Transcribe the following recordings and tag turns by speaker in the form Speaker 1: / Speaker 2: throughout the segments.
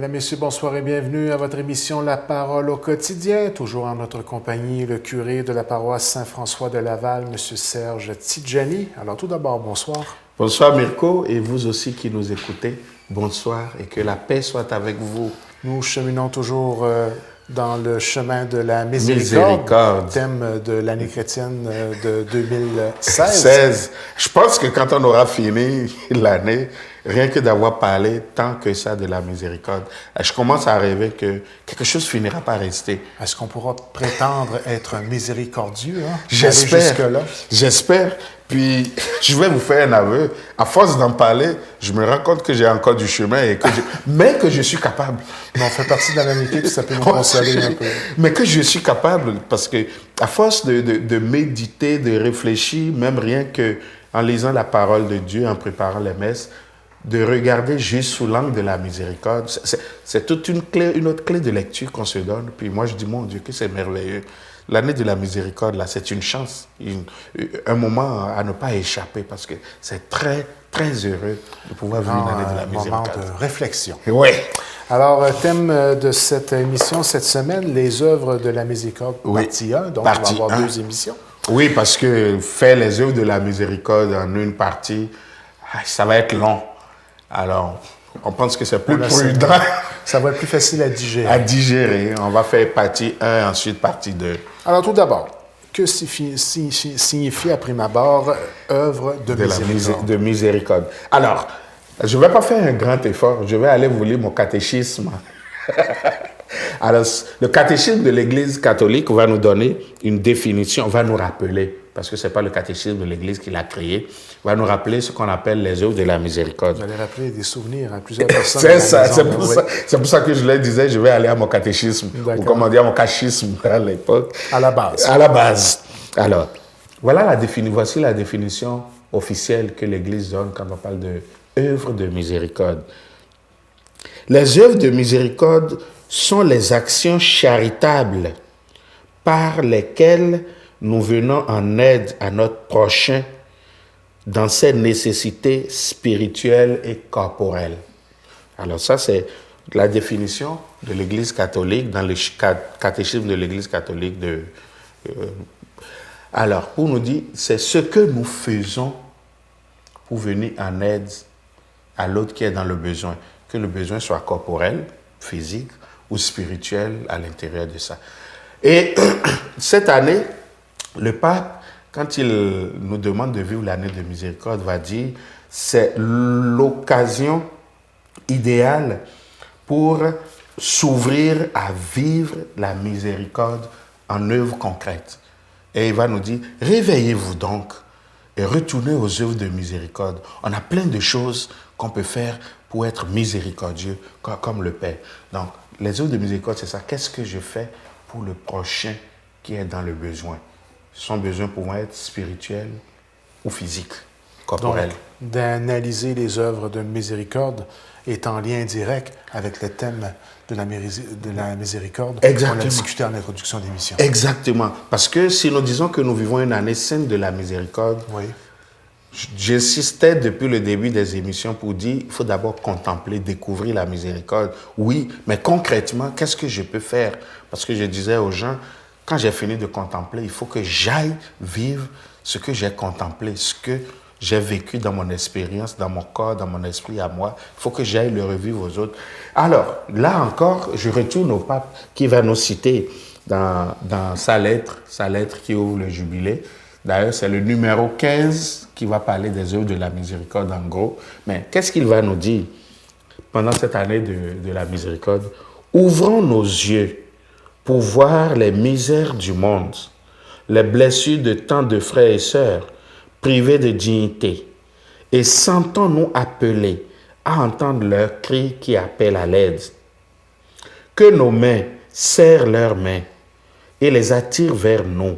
Speaker 1: Mesdames, Messieurs, bonsoir et bienvenue à votre émission La Parole au quotidien. Toujours en notre compagnie, le curé de la paroisse Saint-François de Laval, M. Serge Tidjani. Alors tout d'abord, bonsoir.
Speaker 2: Bonsoir Mirko et vous aussi qui nous écoutez. Bonsoir et que la paix soit avec vous.
Speaker 1: Nous cheminons toujours dans le chemin de la miséricorde, thème de l'année chrétienne de 2016.
Speaker 2: Je pense que quand on aura fini l'année, rien que d'avoir parlé tant que ça de la miséricorde, je commence à rêver que quelque chose finira par rester.
Speaker 1: Est-ce qu'on pourra prétendre être miséricordieux? Hein?
Speaker 2: J'espère. Puis, je vais vous faire un aveu. À force d'en parler, je me rends compte que j'ai encore du chemin, mais que je suis capable.
Speaker 1: Mais on fait partie de la même équipe, ça peut nous consoler un peu.
Speaker 2: Mais que je suis capable, parce que à force de méditer, de réfléchir, même rien qu'en lisant la parole de Dieu, en préparant les messes, de regarder juste sous l'angle de la miséricorde, c'est toute une autre clé de lecture qu'on se donne. Puis moi, je dis, mon Dieu, que c'est merveilleux. L'année de la miséricorde, là, c'est une chance, un moment à ne pas échapper, parce que c'est très, très heureux de pouvoir vivre l'année de la miséricorde.
Speaker 1: Un moment de réflexion.
Speaker 2: Oui.
Speaker 1: Alors, thème de cette émission cette semaine, les œuvres de la miséricorde, partie 1. Donc,
Speaker 2: partie
Speaker 1: on va avoir
Speaker 2: 1.
Speaker 1: 2 émissions.
Speaker 2: Oui, parce que faire les œuvres de la miséricorde en une partie, ça va être long. Alors, on pense que c'est plus prudent.
Speaker 1: Ça va être plus facile à digérer.
Speaker 2: À digérer. On va faire partie 1, ensuite partie 2.
Speaker 1: Alors, tout d'abord, que signifie à prime abord œuvre de miséricorde?
Speaker 2: De miséricorde. Alors, je ne vais pas faire un grand effort. Je vais aller vous lire mon catéchisme. Alors, le catéchisme de l'Église catholique va nous donner une définition, va nous rappeler, parce que ce n'est pas le catéchisme de l'Église qui l'a créé, va nous rappeler ce qu'on appelle les œuvres de la miséricorde.
Speaker 1: Vous allez rappeler des souvenirs à plusieurs personnes.
Speaker 2: C'est ça, c'est pour ça que je leur disais, je vais aller à mon catéchisme, ou comme on dit à mon cachisme à l'époque.
Speaker 1: À la base.
Speaker 2: À la base. Alors, voici la définition officielle que l'Église donne quand on parle de œuvres de miséricorde. Les œuvres de miséricorde sont les actions charitables par lesquelles nous venons en aide à notre prochain dans ses nécessités spirituelles et corporelles. Alors ça, c'est la définition de l'Église catholique dans le catéchisme de l'Église catholique. Alors, pour nous dire, c'est ce que nous faisons pour venir en aide à l'autre qui est dans le besoin, que le besoin soit corporel, physique ou spirituel à l'intérieur de ça. Et cette année, le pape, quand il nous demande de vivre l'année de miséricorde, va dire c'est l'occasion idéale pour s'ouvrir à vivre la miséricorde en œuvre concrète. Et il va nous dire, réveillez-vous donc et retournez aux œuvres de miséricorde. On a plein de choses qu'on peut faire pour être miséricordieux, comme le Père. Donc, les œuvres de miséricorde, c'est ça. Qu'est-ce que je fais pour le prochain qui est dans le besoin? Son besoin pouvant être spirituel ou physique, corporel.
Speaker 1: Donc, d'analyser les œuvres de miséricorde est en lien direct avec le thème de la miséricorde.
Speaker 2: Exactement.
Speaker 1: On l'a discuté en introduction d'émission.
Speaker 2: Exactement. Parce que si nous disons que nous vivons une année sainte de la miséricorde,
Speaker 1: oui.
Speaker 2: J'insistais depuis le début des émissions pour dire qu'il faut d'abord contempler, découvrir la miséricorde. Oui, mais concrètement, qu'est-ce que je peux faire? Parce que je disais aux gens, quand j'ai fini de contempler, il faut que j'aille vivre ce que j'ai contemplé, ce que j'ai vécu dans mon expérience, dans mon corps, dans mon esprit à moi. Il faut que j'aille le revivre aux autres. Alors, là encore, je retourne au pape qui va nous citer dans sa lettre qui ouvre le jubilé. D'ailleurs, c'est le numéro 15 qui va parler des œuvres de la miséricorde en gros. Mais qu'est-ce qu'il va nous dire pendant cette année de la miséricorde? Ouvrons nos yeux pour voir les misères du monde, les blessures de tant de frères et sœurs privés de dignité, et sentons-nous appelés à entendre leurs cris qui appellent à l'aide. Que nos mains serrent leurs mains et les attirent vers nous,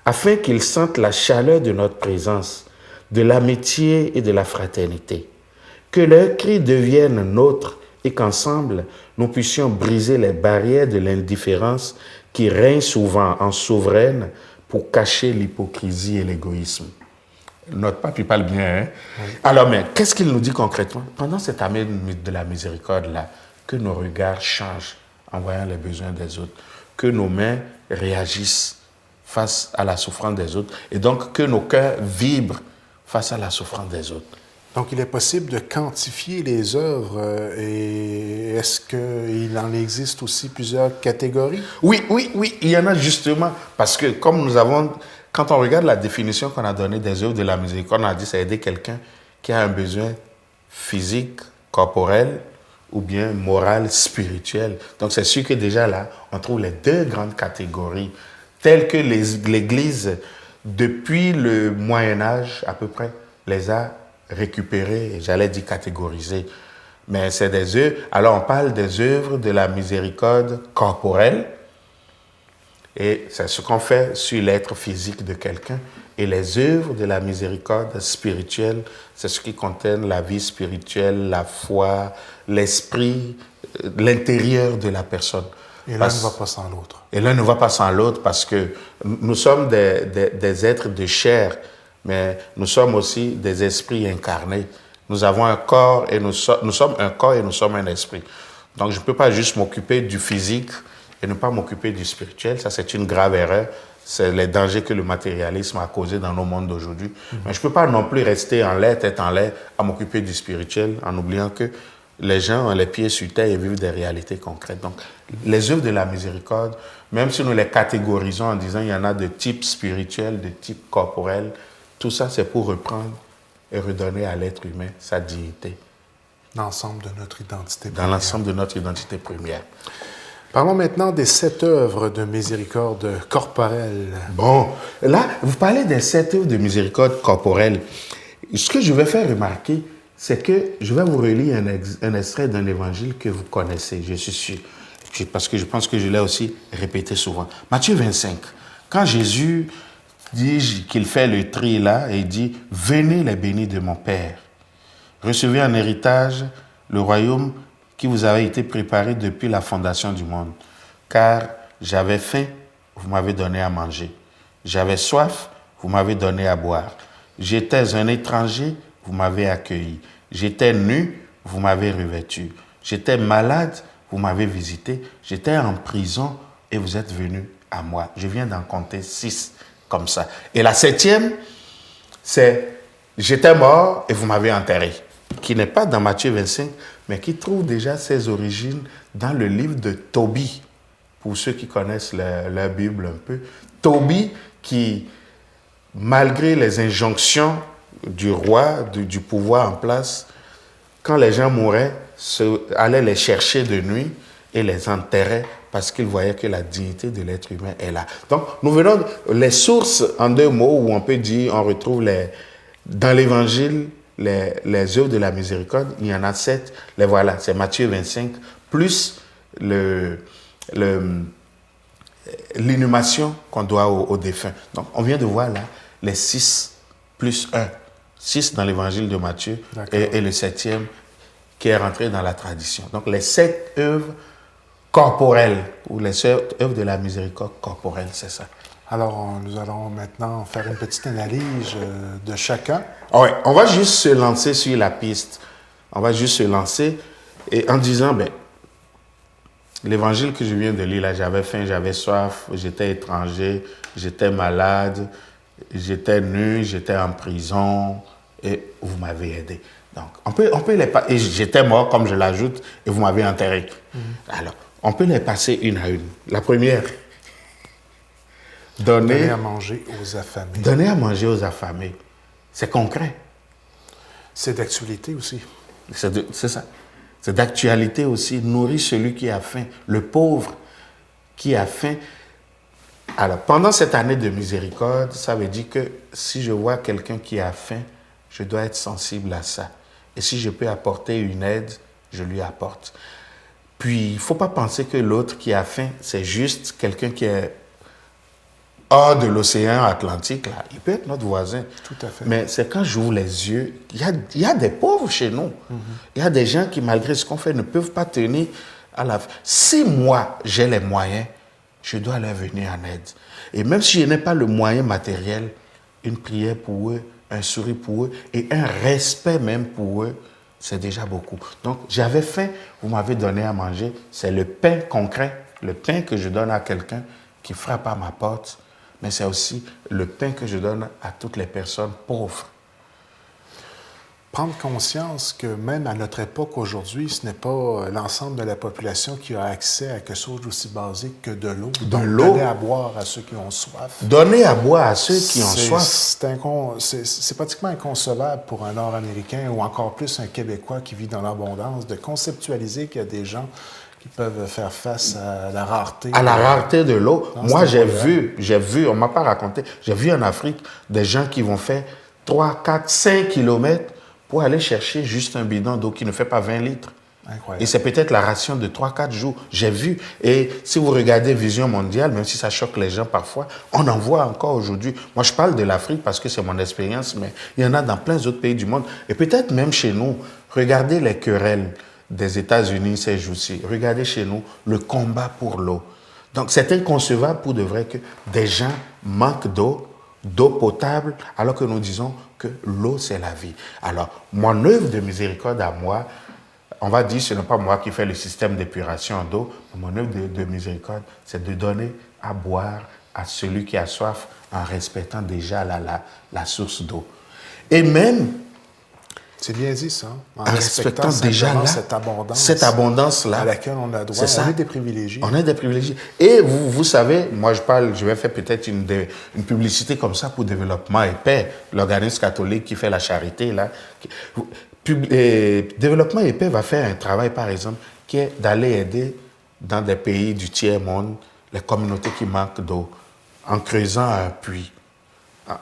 Speaker 2: afin qu'ils sentent la chaleur de notre présence, de l'amitié et de la fraternité. Que leurs cris deviennent nôtres et qu'ensemble, nous puissions briser les barrières de l'indifférence qui règne souvent en souveraine pour cacher l'hypocrisie et l'égoïsme. Notre pape, il parle bien, hein? Oui. Alors, mais qu'est-ce qu'il nous dit concrètement? Pendant cette année de la miséricorde-là, que nos regards changent en voyant les besoins des autres, que nos mains réagissent face à la souffrance des autres, et donc que nos cœurs vibrent face à la souffrance des autres.
Speaker 1: Donc, il est possible de quantifier les œuvres et est-ce qu'il en existe aussi plusieurs catégories?
Speaker 2: Oui, il y en a justement, parce que comme nous avons, quand on regarde la définition qu'on a donnée des œuvres de la miséricorde, on a dit c'est aider quelqu'un qui a un besoin physique, corporel, ou bien moral, spirituel. Donc c'est sûr que déjà là, on trouve les deux grandes catégories, telles que l'Église, depuis le Moyen-Âge à peu près, les a récupérées, j'allais dire catégorisées. Mais c'est des œuvres, alors on parle des œuvres de la miséricorde corporelle, et c'est ce qu'on fait sur l'être physique de quelqu'un. Et les œuvres de la miséricorde spirituelle, c'est ce qui contient la vie spirituelle, la foi, l'esprit, l'intérieur de la personne.
Speaker 1: Et l'un ne va pas sans l'autre.
Speaker 2: Et l'un ne va pas sans l'autre parce que nous sommes des êtres de chair, mais nous sommes aussi des esprits incarnés. Nous avons un corps et nous sommes un corps et nous sommes un esprit. Donc je ne peux pas juste m'occuper du physique et ne pas m'occuper du spirituel. Ça, c'est une grave erreur. C'est les dangers que le matérialisme a causés dans nos mondes d'aujourd'hui. Mais je ne peux pas non plus rester en l'air, tête en l'air, à m'occuper du spirituel en oubliant que les gens ont les pieds sur terre et vivent des réalités concrètes. Donc, les œuvres de la miséricorde, même si nous les catégorisons en disant qu'il y en a de type spirituel, de type corporel, tout ça, c'est pour reprendre et redonner à l'être humain sa dignité.
Speaker 1: L'ensemble de notre identité
Speaker 2: Dans
Speaker 1: première.
Speaker 2: l'ensemble de notre identité première.
Speaker 1: Parlons maintenant des 7 œuvres de miséricorde corporelle.
Speaker 2: Bon, là, vous parlez des 7 œuvres de miséricorde corporelle. Ce que je vais faire remarquer, c'est que je vais vous relire un extrait d'un évangile que vous connaissez, je suis sûr. Parce que je pense que je l'ai aussi répété souvent. Matthieu 25, quand Jésus dit qu'il fait le tri là, et il dit « Venez les bénis de mon Père, recevez en héritage le royaume qui vous avait été préparé depuis la fondation du monde. Car j'avais faim, vous m'avez donné à manger. J'avais soif, vous m'avez donné à boire. J'étais un étranger, vous m'avez accueilli. J'étais nu, vous m'avez revêtu. J'étais malade, vous m'avez visité. J'étais en prison et vous êtes venus à moi. » Je viens d'en compter 6 comme ça. Et la 7e, c'est « J'étais mort et vous m'avez enterré », qui n'est pas dans Matthieu 25, mais qui trouve déjà ses origines dans le livre de Tobie. Pour ceux qui connaissent la Bible un peu, Tobie qui, malgré les injonctions du roi, du pouvoir en place, quand les gens mouraient, allait les chercher de nuit et les enterrait parce qu'il voyait que la dignité de l'être humain est là. Donc, nous venons les sources, en 2 mots, où on peut dire, on retrouve dans l'Évangile, les œuvres de la miséricorde, il y en a 7, les voilà, c'est Matthieu 25, plus l'inhumation qu'on doit aux défunts. Donc, on vient de voir là les 6 plus 1. 6 dans l'évangile de Matthieu et le 7e qui est rentré dans la tradition. Donc, les 7 œuvres corporelles, ou les 7 œuvres de la miséricorde corporelle, c'est ça.
Speaker 1: Alors, nous allons maintenant faire une petite analyse de chacun.
Speaker 2: Oui, on va juste se lancer sur la piste. On va juste se lancer et en disant, l'évangile que je viens de lire, là, j'avais faim, j'avais soif, j'étais étranger, j'étais malade, j'étais nu, j'étais en prison et vous m'avez aidé. Donc, on peut les passer. Et j'étais mort, comme je l'ajoute, et vous m'avez enterré. Alors, on peut les passer une à une. La première, donner
Speaker 1: à manger aux affamés.
Speaker 2: Donner à manger aux affamés. C'est concret.
Speaker 1: C'est d'actualité aussi.
Speaker 2: C'est ça. C'est d'actualité aussi. Nourrir celui qui a faim, le pauvre qui a faim. Alors, pendant cette année de miséricorde, ça veut dire que si je vois quelqu'un qui a faim, je dois être sensible à ça. Et si je peux apporter une aide, je lui apporte. Puis, il ne faut pas penser que l'autre qui a faim, c'est juste quelqu'un qui est hors de l'océan Atlantique. Là. Il peut être notre voisin.
Speaker 1: Tout à fait.
Speaker 2: Mais c'est quand j'ouvre les yeux, il y a des pauvres chez nous. Il y a des gens qui, malgré ce qu'on fait, ne peuvent pas tenir à la fin. Si moi, j'ai les moyens, je dois leur venir en aide. Et même si je n'ai pas le moyen matériel, une prière pour eux, un sourire pour eux et un respect même pour eux, c'est déjà beaucoup. Donc, j'avais faim, vous m'avez donné à manger. C'est le pain concret, le pain que je donne à quelqu'un qui frappe à ma porte, mais c'est aussi le pain que je donne à toutes les personnes pauvres.
Speaker 1: Prendre conscience que même à notre époque aujourd'hui, ce n'est pas l'ensemble de la population qui a accès à quelque chose d'aussi basique que de l'eau.
Speaker 2: De
Speaker 1: Donc,
Speaker 2: l'eau.
Speaker 1: donner à boire à ceux qui ont soif.
Speaker 2: Donner à boire à ceux qui ont soif.
Speaker 1: C'est pratiquement inconcevable pour un Nord-Américain ou encore plus un Québécois qui vit dans l'abondance de conceptualiser qu'il y a des gens qui peuvent faire face à la rareté.
Speaker 2: À la rareté de l'eau.
Speaker 1: Non,
Speaker 2: Moi,
Speaker 1: c'est
Speaker 2: j'ai vu, on ne m'a pas raconté, j'ai vu en Afrique des gens qui vont faire 3, 4, 5 kilomètres pour aller chercher juste un bidon d'eau qui ne fait pas 20 litres.
Speaker 1: Incroyable.
Speaker 2: Et c'est peut-être la ration de 3-4 jours. J'ai vu. Et si vous regardez Vision mondiale, même si ça choque les gens parfois, on en voit encore aujourd'hui. Moi, je parle de l'Afrique parce que c'est mon expérience, mais il y en a dans plein d'autres pays du monde. Et peut-être même chez nous. Regardez les querelles des États-Unis ces jours-ci. Regardez chez nous le combat pour l'eau. Donc, c'est inconcevable pour de vrai que des gens manquent d'eau potable, alors que nous disons que l'eau, c'est la vie. Alors, mon œuvre de miséricorde à moi, on va dire, ce n'est pas moi qui fais le système d'épuration d'eau, mais mon œuvre de miséricorde, c'est de donner à boire à celui qui a soif en respectant déjà la source d'eau. Et même
Speaker 1: C'est bien dit, ça. En
Speaker 2: respectant déjà là, cette abondance-là
Speaker 1: à laquelle on a droit.
Speaker 2: C'est ça.
Speaker 1: On est des privilégiés.
Speaker 2: On est des privilégiés. Et vous savez, moi je vais faire peut-être une publicité comme ça pour Développement et Paix, l'organisme catholique qui fait la charité, là. Développement et Paix va faire un travail, par exemple, qui est d'aller aider dans des pays du tiers-monde les communautés qui manquent d'eau, en creusant un puits,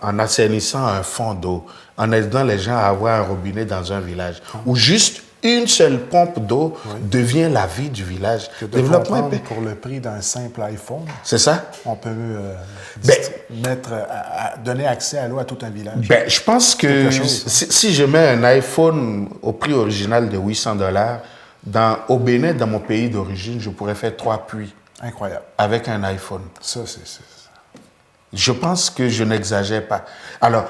Speaker 2: en assainissant un fond d'eau, en aidant les gens à avoir un robinet dans un village, où juste une seule pompe d'eau devient la vie du village.
Speaker 1: Que de
Speaker 2: Développement et
Speaker 1: comprendre
Speaker 2: Paix.
Speaker 1: pour le prix d'un simple iPhone,
Speaker 2: C'est ça?
Speaker 1: on peut donner accès à l'eau à tout un village.
Speaker 2: Je pense que
Speaker 1: quelque chose,
Speaker 2: si je mets un iPhone au prix original de $800, au Bénin, dans mon pays d'origine, je pourrais faire 3 puits
Speaker 1: Incroyable.
Speaker 2: avec un iPhone.
Speaker 1: Ça.
Speaker 2: Je pense que je n'exagère pas. Alors,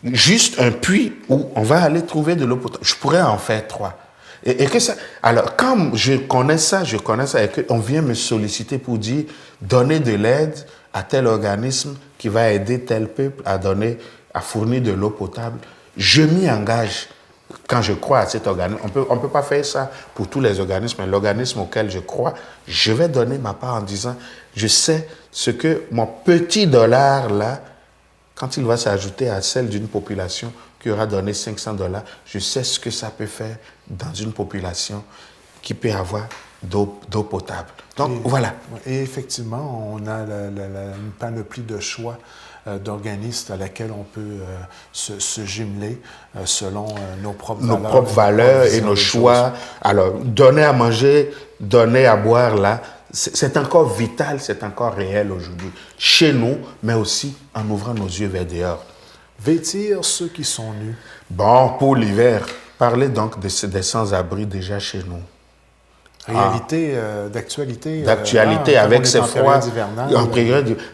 Speaker 2: juste un puits où on va aller trouver de l'eau potable, je pourrais en faire 3. Et que ça. Alors, quand je connais ça, et qu'on vient me solliciter pour dire donner de l'aide à tel organisme qui va aider tel peuple à fournir de l'eau potable, je m'y engage. Quand je crois à cet organisme, on peut pas faire ça pour tous les organismes, mais l'organisme auquel je crois, je vais donner ma part en disant, je sais ce que mon petit dollar là, quand il va s'ajouter à celle d'une population qui aura donné $500, je sais ce que ça peut faire dans une population qui peut avoir d'eau potable. Donc, voilà.
Speaker 1: Et effectivement, on a une panoplie de choix d'organismes à laquelle on peut se jumeler selon nos propres
Speaker 2: valeurs et nos choix. Alors, donner à manger, donner à boire, là, c'est encore vital, c'est encore réel aujourd'hui. Chez nous, mais aussi en ouvrant nos yeux vers dehors.
Speaker 1: Vêtir ceux qui sont nus.
Speaker 2: Bon, pour l'hiver, parlez donc des sans-abri déjà chez nous.
Speaker 1: Réalité d'actualité.
Speaker 2: D'actualité avec ces froids.
Speaker 1: hivernale.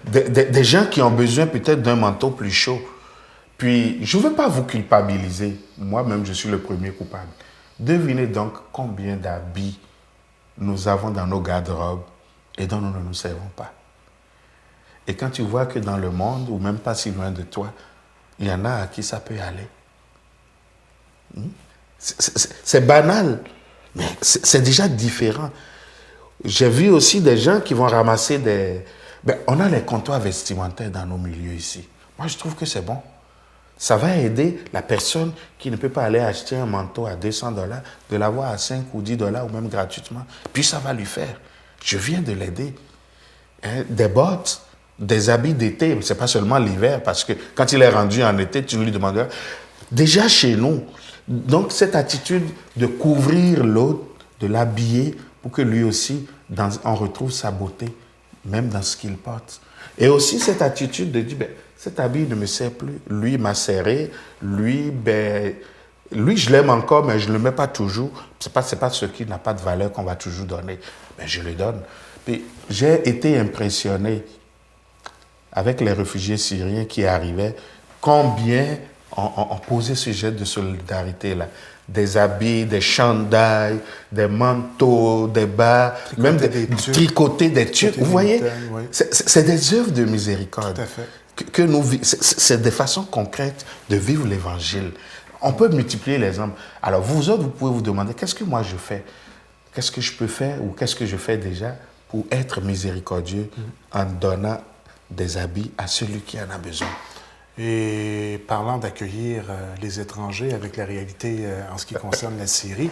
Speaker 2: Des gens qui ont besoin peut-être d'un manteau plus chaud. Puis, je ne veux pas vous culpabiliser. Moi-même, je suis le premier coupable. Devinez donc combien d'habits nous avons dans nos garde-robes et dont nous ne nous servons pas. Et quand tu vois que dans le monde, ou même pas si loin de toi, il y en a à qui ça peut aller. C'est banal. Mais c'est déjà différent. J'ai vu aussi des gens qui vont ramasser on a les comptoirs vestimentaires dans nos milieux ici. Moi, je trouve que c'est bon. Ça va aider la personne qui ne peut pas aller acheter un manteau à $200, de l'avoir à 5 ou $10 ou même gratuitement. Puis ça va lui faire. Je viens de l'aider. Des bottes, des habits d'été, c'est pas seulement l'hiver, parce que quand il est rendu en été, tu lui demanderas. Déjà chez nous, donc cette attitude de couvrir l'autre, de l'habiller, pour que lui aussi, on retrouve sa beauté, même dans ce qu'il porte. Et aussi cette attitude de dire, cet habit ne me sert plus, lui m'a serré, lui, je l'aime encore, mais je ne le mets pas toujours. C'est pas ce qui n'a pas de valeur qu'on va toujours donner. Mais je le donne. Puis j'ai été impressionné avec les réfugiés syriens qui arrivaient, combien on posait ce geste de solidarité-là. des habits, des chandails, des manteaux, des bas, même tricoter des tubes. Vous voyez, oui. C'est des œuvres de miséricorde.
Speaker 1: Tout à fait.
Speaker 2: Que nous, c'est des façons concrètes de vivre l'Évangile. On peut multiplier les hommes. Alors vous autres, vous pouvez vous demander, qu'est-ce que moi je fais? Qu'est-ce que je peux faire ou qu'est-ce que je fais déjà pour être miséricordieux en donnant des habits à celui qui en a besoin?
Speaker 1: Et parlant d'accueillir les étrangers avec la réalité en ce qui concerne la Syrie,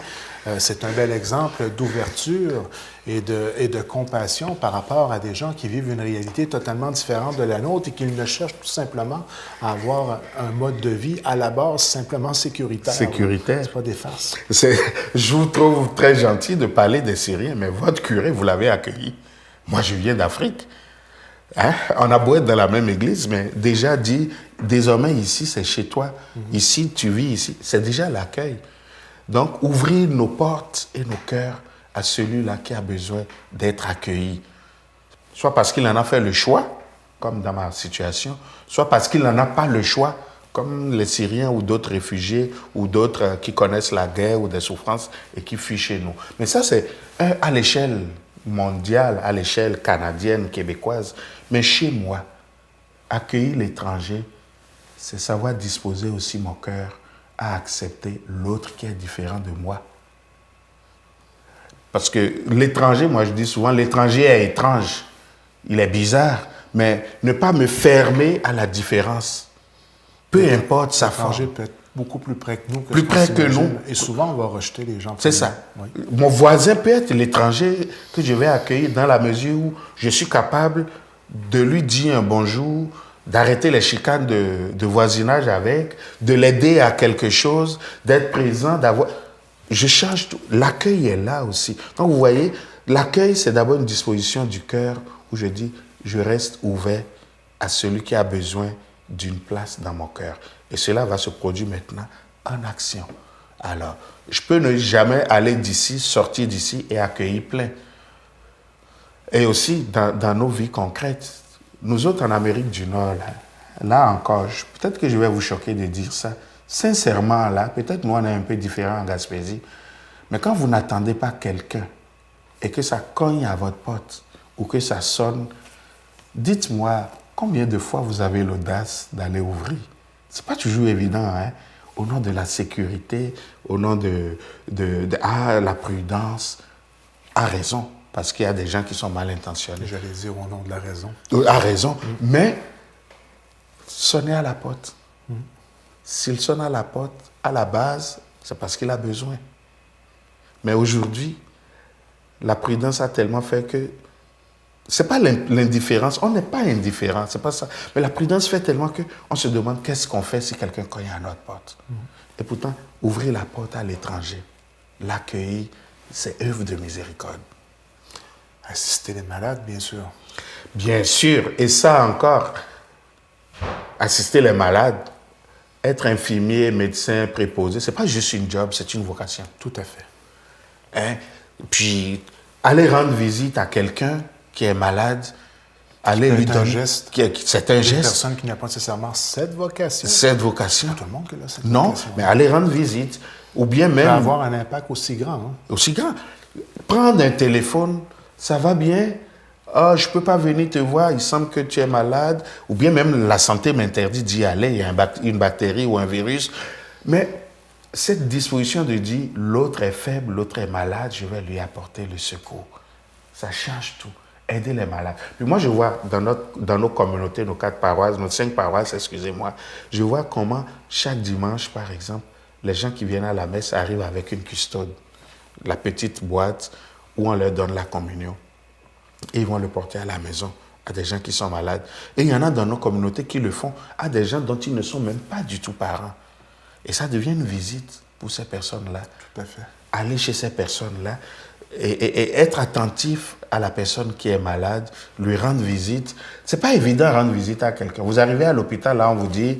Speaker 1: c'est un bel exemple d'ouverture et de compassion par rapport à des gens qui vivent une réalité totalement différente de la nôtre et qui ne cherchent tout simplement à avoir un mode de vie à la base simplement sécuritaire.
Speaker 2: Sécuritaire.
Speaker 1: C'est pas des farces.
Speaker 2: Je vous trouve très gentil de parler des Syriens, mais votre curé, vous l'avez accueilli. Moi, je viens d'Afrique. Hein? On a beau être dans la même église, mais déjà dit, désormais ici, c'est chez toi. Ici, tu vis ici. C'est déjà l'accueil. Donc, ouvrir nos portes et nos cœurs à celui-là qui a besoin d'être accueilli. Soit parce qu'il en a fait le choix, comme dans ma situation, soit parce qu'il n'en a pas le choix, comme les Syriens ou d'autres réfugiés ou d'autres qui connaissent la guerre ou des souffrances et qui fuient chez nous. Mais ça, c'est à l'échelle mondiale, à l'échelle canadienne, québécoise. Mais chez moi, accueillir l'étranger, c'est savoir disposer aussi mon cœur à accepter l'autre qui est différent de moi. Parce que l'étranger, moi je dis souvent, l'étranger est étrange. Il est bizarre, mais ne pas me fermer à la différence. Peu importe sa forme.
Speaker 1: L'étranger peut être beaucoup plus près que nous.
Speaker 2: Plus près que nous.
Speaker 1: Et souvent, on va rejeter les gens.
Speaker 2: C'est ça. Oui. Mon voisin peut être l'étranger que je vais accueillir dans la mesure où je suis capable de lui dire un bonjour, d'arrêter les chicanes de voisinage avec, de l'aider à quelque chose, d'être présent, d'avoir... Je change tout. L'accueil est là aussi. Donc, vous voyez, l'accueil, c'est d'abord une disposition du cœur où je dis, je reste ouvert à celui qui a besoin d'une place dans mon cœur. Et cela va se produire maintenant en action. Alors, je peux ne jamais aller d'ici, sortir d'ici et accueillir plein. Et aussi, dans nos vies concrètes, nous autres en Amérique du Nord, là encore, peut-être que je vais vous choquer de dire ça, sincèrement, là, peut-être nous, on est un peu différents en Gaspésie, mais quand vous n'attendez pas quelqu'un et que ça cogne à votre porte ou que ça sonne, dites-moi, combien de fois vous avez l'audace d'aller ouvrir? Ce n'est pas toujours évident, hein? Au nom de la sécurité, au nom de la prudence, à raison, parce qu'il y a des gens qui sont mal intentionnés.
Speaker 1: J'allais dire au nom de la raison.
Speaker 2: À raison, mais sonnez à la porte. S'il sonne à la porte, à la base, c'est parce qu'il a besoin. Mais aujourd'hui, la prudence a tellement fait que ce n'est pas l'indifférence, on n'est pas indifférent, c'est pas ça. Mais la prudence fait tellement qu'on se demande qu'est-ce qu'on fait si quelqu'un cogne à notre porte. Et pourtant, ouvrir la porte à l'étranger, l'accueillir, c'est œuvre de miséricorde.
Speaker 1: Assister les malades, bien sûr.
Speaker 2: Bien sûr, et ça encore, assister les malades, être infirmier, médecin, préposé, ce n'est pas juste une job, c'est une vocation.
Speaker 1: Tout à fait.
Speaker 2: Hein? Puis, aller rendre visite à quelqu'un qui est malade, aller lui donner...
Speaker 1: geste.
Speaker 2: C'est un geste.
Speaker 1: Une personne qui n'a pas nécessairement cette vocation.
Speaker 2: Cette vocation.
Speaker 1: Pas tout le monde qui a cette
Speaker 2: non,
Speaker 1: vocation.
Speaker 2: Mais aller rendre visite, ou bien même...
Speaker 1: Ça peut avoir un impact aussi grand. Hein?
Speaker 2: Aussi grand. Prendre un téléphone, ça va bien? Ah, je ne peux pas venir te voir, il semble que tu es malade. Ou bien même la santé m'interdit d'y aller, il y a une bactérie ou un virus. Mais cette disposition de dire, l'autre est faible, l'autre est malade, je vais lui apporter le secours. Ça change tout. Aider les malades. Puis moi, je vois dans nos communautés, nos 4 paroisses, nos 5 paroisses, excusez-moi, je vois comment chaque dimanche, par exemple, les gens qui viennent à la messe arrivent avec une custode, la petite boîte où on leur donne la communion. Et ils vont le porter à la maison à des gens qui sont malades. Et il y en a dans nos communautés qui le font à des gens dont ils ne sont même pas du tout parents. Et ça devient une visite pour ces personnes-là.
Speaker 1: Tout à fait.
Speaker 2: Aller chez ces personnes-là et être attentif à la personne qui est malade, lui rendre visite. C'est pas évident de rendre visite à quelqu'un. Vous arrivez à l'hôpital, là, on vous dit,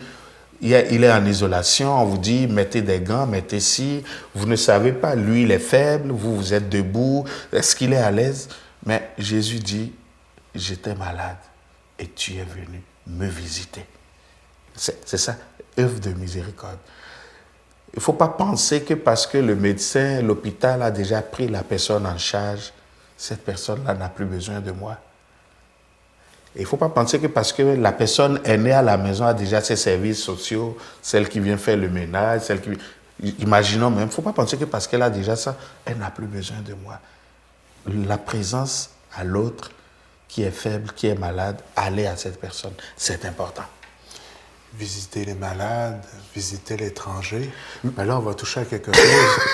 Speaker 2: il est en isolation, on vous dit, mettez des gants, mettez ci. Vous ne savez pas, lui, il est faible, vous êtes debout, est-ce qu'il est à l'aise? Mais Jésus dit, j'étais malade et tu es venu me visiter. C'est ça, œuvre de miséricorde. il ne faut pas penser que parce que le médecin, l'hôpital a déjà pris la personne en charge, cette personne-là n'a plus besoin de moi. Il ne faut pas penser que parce que la personne est née à la maison, a déjà ses services sociaux, celle qui vient faire le ménage, celle qui... Imaginons même, il ne faut pas penser que parce qu'elle a déjà ça, elle n'a plus besoin de moi. La présence à l'autre qui est faible, qui est malade, aller à cette personne, c'est important.
Speaker 1: Visiter les malades, visiter l'étranger. Mais là, on va toucher à quelque chose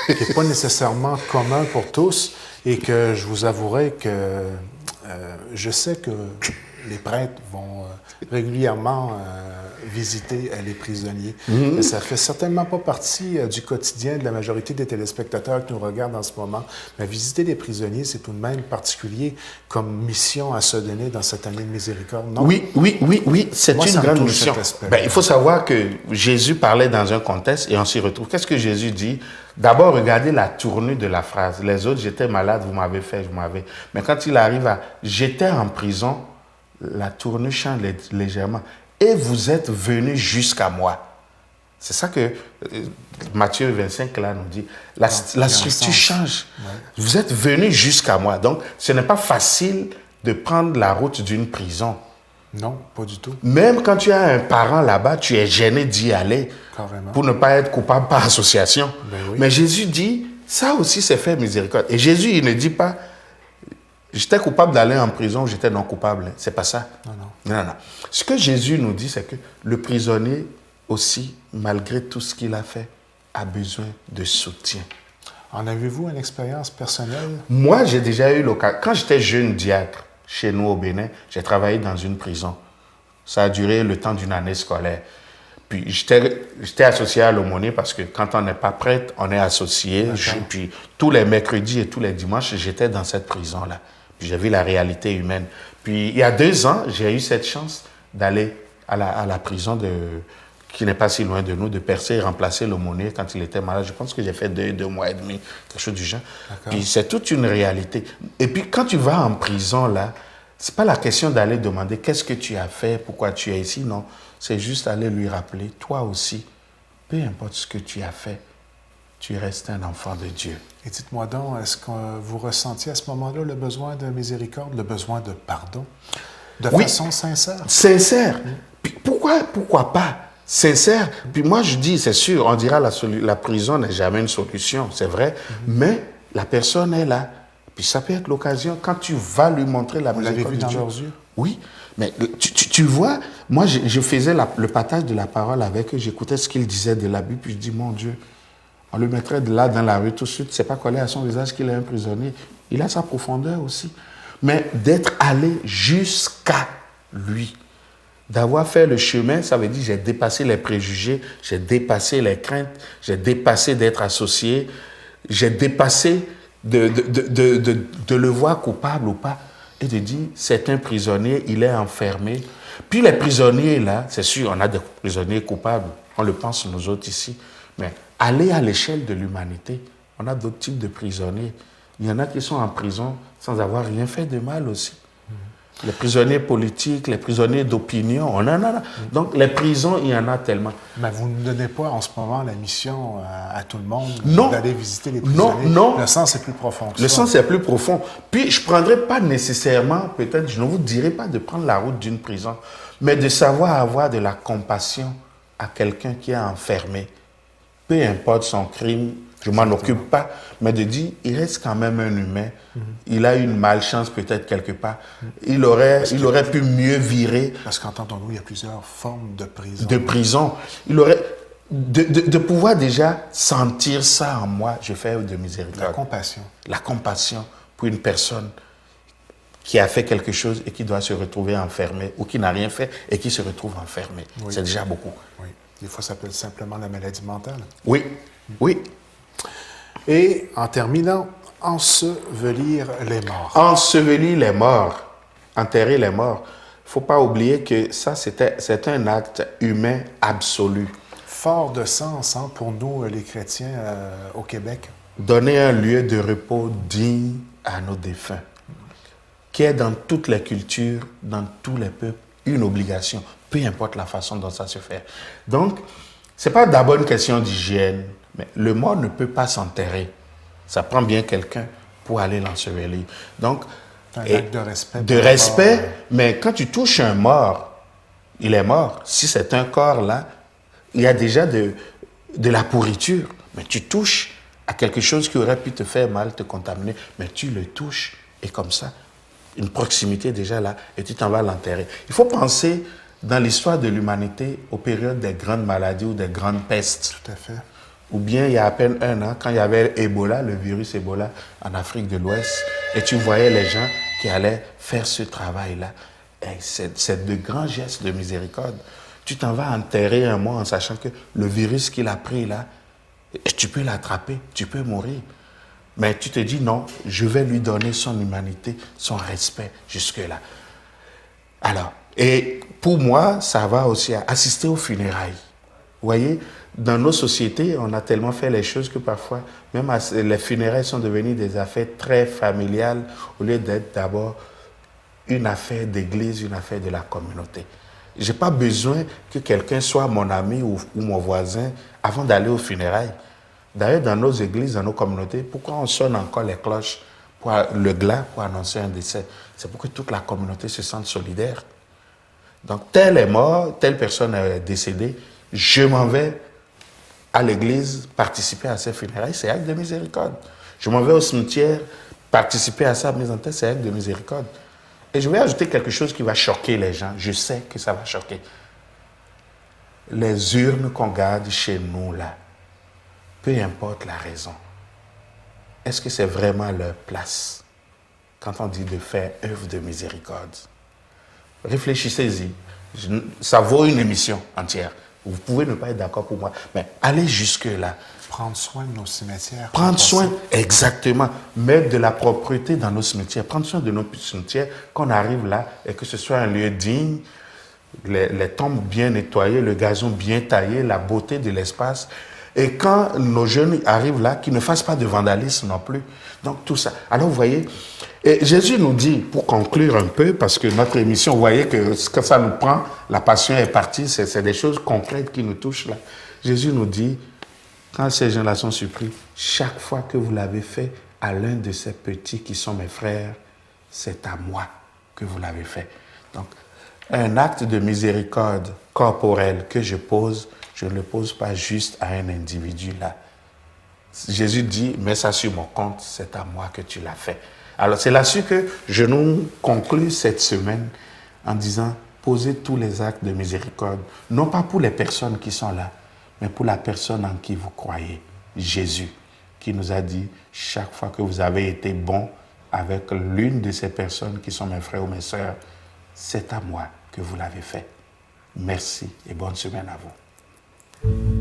Speaker 1: qui n'est pas nécessairement commun pour tous et que je vous avouerai que je sais que les prêtres vont régulièrement visiter les prisonniers. Mais ça ne fait certainement pas partie du quotidien de la majorité des téléspectateurs qui nous regardent en ce moment. Mais visiter les prisonniers, c'est tout de même particulier comme mission à se donner dans cette année de miséricorde, non?
Speaker 2: Oui, c'est une grande mission. Il faut savoir que Jésus parlait dans un contexte et on s'y retrouve. Qu'est-ce que Jésus dit? D'abord, regardez la tournure de la phrase. Les autres, j'étais malade, vous m'avez fait, je m'avais. Mais quand il arrive à « j'étais en prison », la tournure change légèrement. Et vous êtes venus jusqu'à moi. C'est ça que Matthieu 25 là nous dit. La structure change. Ouais. Vous êtes venus jusqu'à moi. Donc, ce n'est pas facile de prendre la route d'une prison.
Speaker 1: Non, pas du tout.
Speaker 2: Même quand tu as un parent là-bas, tu es gêné d'y aller. Carrément. Pour ne pas être coupable par association. Ben oui. Mais Jésus dit, ça aussi c'est faire miséricorde. Et Jésus, il ne dit pas, j'étais coupable d'aller en prison, j'étais non coupable. C'est pas ça. Non. Ce que Jésus nous dit, c'est que le prisonnier aussi, malgré tout ce qu'il a fait, a besoin de soutien.
Speaker 1: En avez-vous une expérience personnelle?
Speaker 2: Moi, j'ai déjà eu l'occasion. Quand j'étais jeune diacre, chez nous au Bénin, j'ai travaillé dans une prison. Ça a duré le temps d'une année scolaire. Puis j'étais associé à l'aumônier parce que quand on n'est pas prêtre, on est associé. Puis tous les mercredis et tous les dimanches, j'étais dans cette prison-là. Puis j'ai vu la réalité humaine. Puis il y a 2 ans, j'ai eu cette chance d'aller à la prison qui n'est pas si loin de nous, de percer et remplacer l'aumônier quand il était malade. Je pense que j'ai fait 2 mois et demi, quelque chose du genre. Puis c'est toute une réalité. Et puis quand tu vas en prison, là, c'est pas la question d'aller demander qu'est-ce que tu as fait, pourquoi tu es ici, non. C'est juste aller lui rappeler, toi aussi, peu importe ce que tu as fait, tu restes un enfant de Dieu.
Speaker 1: Et dites-moi donc, est-ce que vous ressentiez à ce moment-là le besoin de miséricorde, le besoin de pardon, de façon sincère?
Speaker 2: Sincère. Puis pourquoi pas? Sincère. Puis moi, je dis, c'est sûr, on dira la prison n'est jamais une solution, c'est vrai, mais la personne est là. Puis ça peut être l'occasion, quand tu vas lui montrer la miséricorde de Dieu.
Speaker 1: Vous l'avez vu dans leurs yeux?
Speaker 2: Oui, mais tu vois, moi, je faisais le partage de la parole avec eux, j'écoutais ce qu'ils disaient de la Bible, puis je dis, mon Dieu, on le mettrait de là dans la rue tout de suite, c'est pas collé à son visage qu'il est un prisonnier. Il a sa profondeur aussi. Mais d'être allé jusqu'à lui, d'avoir fait le chemin, ça veut dire j'ai dépassé les préjugés, j'ai dépassé les craintes, j'ai dépassé d'être associé, j'ai dépassé de le voir coupable ou pas, et de dire c'est un prisonnier, il est enfermé. Puis les prisonniers là, c'est sûr, on a des prisonniers coupables, on le pense nous autres ici, mais aller à l'échelle de l'humanité, on a d'autres types de prisonniers. Il y en a qui sont en prison sans avoir rien fait de mal aussi. Les prisonniers politiques, les prisonniers d'opinion, on en a. Donc, les prisons, il y en a tellement.
Speaker 1: Mais vous ne donnez pas en ce moment la mission à tout le monde d'aller visiter les
Speaker 2: prisonniers.
Speaker 1: Non. Le sens est plus profond que ça.
Speaker 2: Le sens est plus profond. Puis, je ne prendrai pas nécessairement, peut-être, je ne vous dirai pas de prendre la route d'une prison, mais de savoir avoir de la compassion à quelqu'un qui est enfermé. Peu importe son crime, je ne m'en occupe pas, mais de dire, il reste quand même un humain. Il a une malchance peut-être quelque part. Il aurait pu mieux virer.
Speaker 1: Parce qu'entendons-nous, il y a plusieurs formes de prison.
Speaker 2: De prison. Il aurait... De pouvoir déjà sentir ça en moi, je fais de miséricorde.
Speaker 1: La compassion.
Speaker 2: La compassion pour une personne qui a fait quelque chose et qui doit se retrouver enfermée, ou qui n'a rien fait et qui se retrouve enfermée. Oui. C'est déjà beaucoup.
Speaker 1: Oui. Des fois, ça s'appelle simplement la maladie mentale.
Speaker 2: Oui.
Speaker 1: Et en terminant, ensevelir les morts.
Speaker 2: Ensevelir les morts, enterrer les morts. Il ne faut pas oublier que ça, c'est un acte humain absolu.
Speaker 1: Fort de sens pour nous, les chrétiens au Québec.
Speaker 2: Donner un lieu de repos digne à nos défunts, qui est dans toutes les cultures, dans tous les peuples, une obligation, peu importe la façon dont ça se fait. Donc, ce n'est pas d'abord une question d'hygiène, Mais le mort ne peut pas s'enterrer. Ça prend bien quelqu'un pour aller l'ensevelir. Donc,
Speaker 1: C'est un acte de respect.
Speaker 2: De respect, mais quand tu touches un mort, il est mort. Si c'est un corps là, il y a déjà de la pourriture. Mais tu touches à quelque chose qui aurait pu te faire mal, te contaminer, mais tu le touches et comme ça, une proximité déjà là, et tu t'en vas l'enterrer. Il faut penser dans l'histoire de l'humanité aux périodes des grandes maladies ou des grandes pestes.
Speaker 1: Tout à fait.
Speaker 2: Ou bien il y a à peine un an, quand il y avait Ebola, le virus Ebola en Afrique de l'Ouest, et tu voyais les gens qui allaient faire ce travail-là. Et c'est de grands gestes de miséricorde. Tu t'en vas enterrer un mois en sachant que le virus qu'il a pris là, tu peux l'attraper, tu peux mourir. Mais tu te dis non, je vais lui donner son humanité, son respect jusque-là. Alors, et pour moi, ça va aussi à assister aux funérailles. Vous voyez, dans nos sociétés, on a tellement fait les choses que parfois, même les funérailles sont devenues des affaires très familiales au lieu d'être d'abord une affaire d'église, une affaire de la communauté. Je n'ai pas besoin que quelqu'un soit mon ami ou mon voisin avant d'aller aux funérailles. D'ailleurs, dans nos églises, dans nos communautés, pourquoi on sonne encore les cloches, le glas pour annoncer un décès? C'est pour que toute la communauté se sente solidaire. Donc, tel est mort, telle personne est décédée, je m'en vais à l'église participer à ces funérailles, c'est acte de miséricorde. Je m'en vais au cimetière participer à sa mise en tête, c'est acte de miséricorde. Et je vais ajouter quelque chose qui va choquer les gens. Je sais que ça va choquer. Les urnes qu'on garde chez nous, là, peu importe la raison, est-ce que c'est vraiment leur place quand on dit de faire œuvre de miséricorde? Réfléchissez-y. Ça vaut une émission entière. Vous pouvez ne pas être d'accord pour moi, mais allez jusque-là.
Speaker 1: Prendre soin de nos cimetières.
Speaker 2: Prendre soin, exactement. Mettre de la propreté dans nos cimetières. Prendre soin de nos cimetières, qu'on arrive là et que ce soit un lieu digne, les tombes bien nettoyées, le gazon bien taillé, la beauté de l'espace. Et quand nos jeunes arrivent là, qu'ils ne fassent pas de vandalisme non plus. Donc tout ça. Alors vous voyez, et Jésus nous dit, pour conclure un peu, parce que notre émission, vous voyez que quand ça nous prend, la passion est partie, c'est des choses concrètes qui nous touchent là. Jésus nous dit, quand ces gens-là sont surpris, chaque fois que vous l'avez fait à l'un de ces petits qui sont mes frères, c'est à moi que vous l'avez fait. Donc, un acte de miséricorde corporelle que je pose, je ne le pose pas juste à un individu là. Jésus dit, mets ça sur mon compte, c'est à moi que tu l'as fait. Alors, c'est là-dessus que je nous conclue cette semaine en disant, posez tous les actes de miséricorde, non pas pour les personnes qui sont là, mais pour la personne en qui vous croyez, Jésus, qui nous a dit, chaque fois que vous avez été bon avec l'une de ces personnes qui sont mes frères ou mes sœurs, c'est à moi que vous l'avez fait. Merci et bonne semaine à vous.